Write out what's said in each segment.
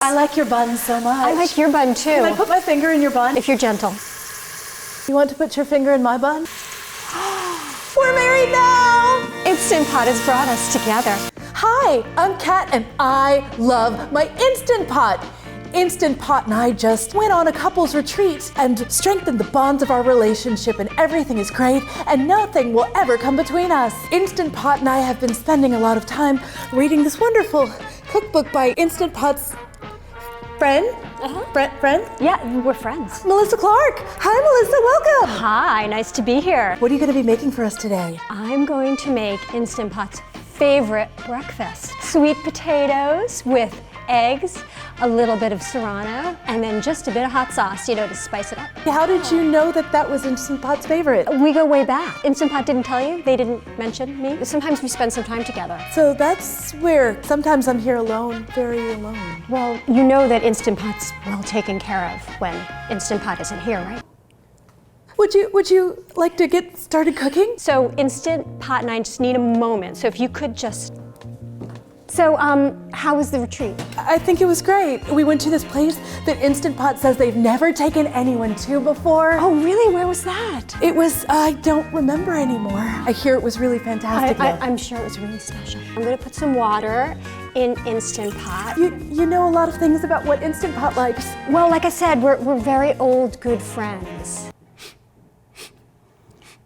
I like your bun so much. I like your bun too. Can I put my finger in your bun? If you're gentle. You want to put your finger in my bun? We're married now! Instant Pot has brought us together. Hi, I'm Kat and I love my Instant Pot. Instant Pot and I just went on a couples retreat and strengthened the bonds of our relationship, and everything is great and nothing will ever come between us. Instant Pot and I have been spending a lot of time reading this wonderful cookbook by Instant Pot's friend? Friend? Yeah, we're friends. Melissa Clark. Hi, Melissa, welcome. Hi, nice to be here. What are you going to be making for us today? I'm going to make Instant Pot's favorite breakfast. Sweet potatoes with eggs, a little bit of serrano, and then just a bit of hot sauce, to spice it up. How did you know that that was Instant Pot's favorite? We go way back. Instant Pot didn't tell you? They didn't mention me? Sometimes we spend some time together. So that's where sometimes I'm here alone, very alone. Well, you know that Instant Pot's well taken care of when Instant Pot isn't here, right? Would you like to get started cooking? So Instant Pot and I just need a moment. So if you could just... So, how was the retreat? I think it was great. We went to this place that Instant Pot says they've never taken anyone to before. Oh, really? Where was that? It was, I don't remember anymore. I hear it was really fantastic. I'm sure it was really special. I'm gonna put some water in Instant Pot. You know a lot of things about what Instant Pot likes. Well, like I said, we're very old, good friends.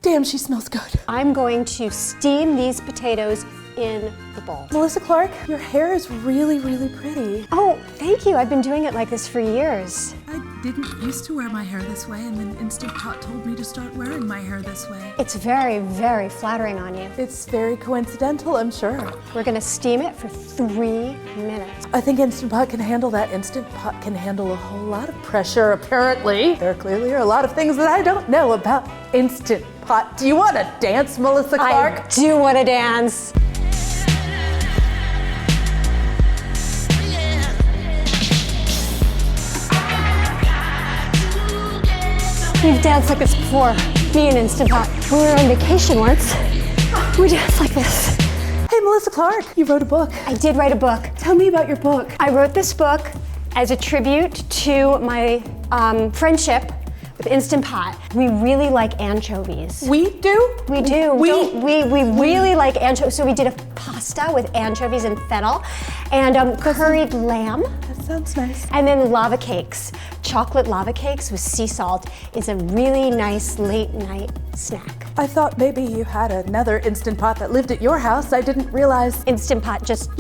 Damn, she smells good. I'm going to steam these potatoes in the bowl. Melissa Clark, your hair is really, really pretty. Oh, thank you. I've been doing it like this for years. I didn't used to wear my hair this way, and then Instant Pot told me to start wearing my hair this way. It's very, very flattering on you. It's very coincidental, I'm sure. We're gonna steam it for 3 minutes. I think Instant Pot can handle that. Instant Pot can handle a whole lot of pressure, apparently. There clearly are a lot of things that I don't know about Instant Pot. Do you want to dance, Melissa Clark? I do want to dance. We've danced like this before, me and Instant Pot. When we were on vacation once, we danced like this. Hey, Melissa Clark, you wrote a book. I did write a book. Tell me about your book. I wrote this book as a tribute to my friendship with Instant Pot. We really like anchovies. We do? We do. We really like anchovies. So we did a pasta with anchovies and fennel and curried lamb. That sounds nice. And then lava cakes. Chocolate lava cakes with sea salt is a really nice late night snack. I thought maybe you had another Instant Pot that lived at your house. I didn't realize. Instant Pot just,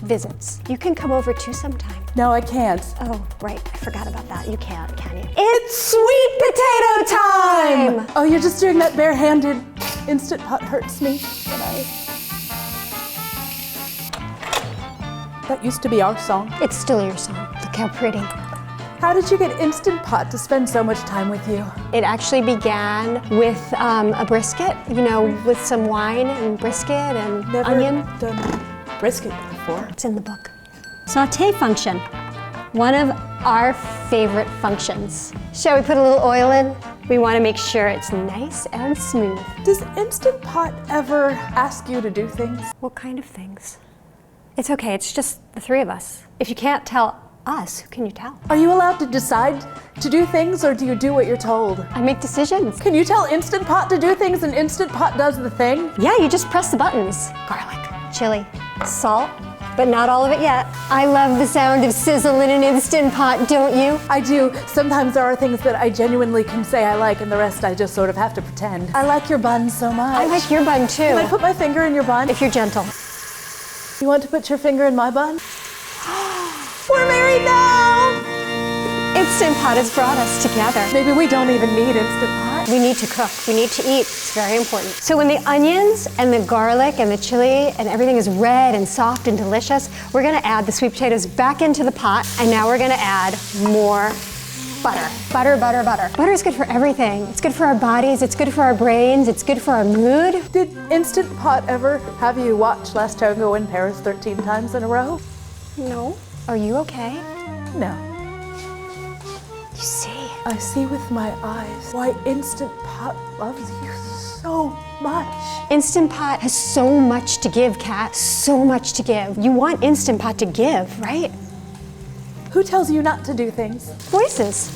visits. You can come over too sometime. No, I can't. Oh, right. I forgot about that. You can't, can you? It's sweet potato time! Oh, you're just doing that barehanded. Instant Pot hurts me when That used to be our song. It's still your song. Look how pretty. How did you get Instant Pot to spend so much time with you? It actually began with a brisket, with some wine and brisket and onion. Never done brisket before. It's in the book. Sauté function, one of our favorite functions. Shall we put a little oil in? We want to make sure it's nice and smooth. Does Instant Pot ever ask you to do things? What kind of things? It's okay, it's just the three of us. If you can't tell us, who can you tell? Are you allowed to decide to do things, or do you do what you're told? I make decisions. Can you tell Instant Pot to do things and Instant Pot does the thing? Yeah, you just press the buttons. Garlic, chili, salt, but not all of it yet. I love the sound of sizzle in an Instant Pot, don't you? I do. Sometimes there are things that I genuinely can say I like, and the rest I just sort of have to pretend. I like your bun so much. I like your bun too. Can I put my finger in your bun? If you're gentle. You want to put your finger in my bun? We're married now! Instant Pot has brought us together. Maybe we don't even need Instant Pot. We need to cook, we need to eat, it's very important. So when the onions and the garlic and the chili and everything is red and soft and delicious, we're gonna add the sweet potatoes back into the pot, and now we're gonna add more butter. Butter, butter, butter. Butter is good for everything. It's good for our bodies, it's good for our brains, it's good for our mood. Did Instant Pot ever have you watch Last Tango in Paris 13 times in a row? No. Are you okay? No. You see? I see with my eyes why Instant Pot loves you so much. Instant Pot has so much to give, Kat. So much to give. You want Instant Pot to give, right? Who tells you not to do things? Voices.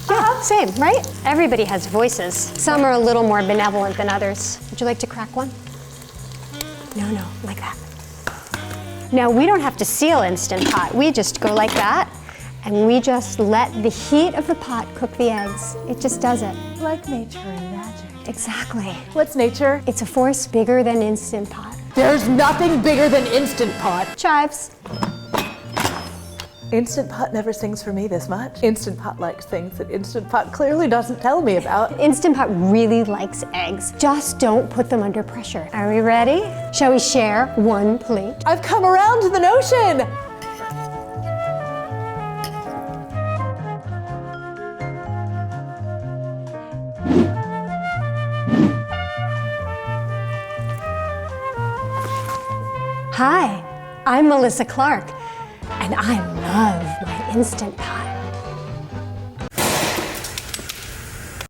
Yeah, same, right? Everybody has voices. Some are a little more benevolent than others. Would you like to crack one? No, like that. Now we don't have to seal Instant Pot. We just go like that, and we just let the heat of the pot cook the eggs. It just does it. Like nature and magic. Exactly. What's nature? It's a force bigger than Instant Pot. There's nothing bigger than Instant Pot. Chives. Instant Pot never sings for me this much. Instant Pot likes things that Instant Pot clearly doesn't tell me about. Instant Pot really likes eggs. Just don't put them under pressure. Are we ready? Shall we share one plate? I've come around to the notion. Hi, I'm Melissa Clark, and I love my Instant Pot.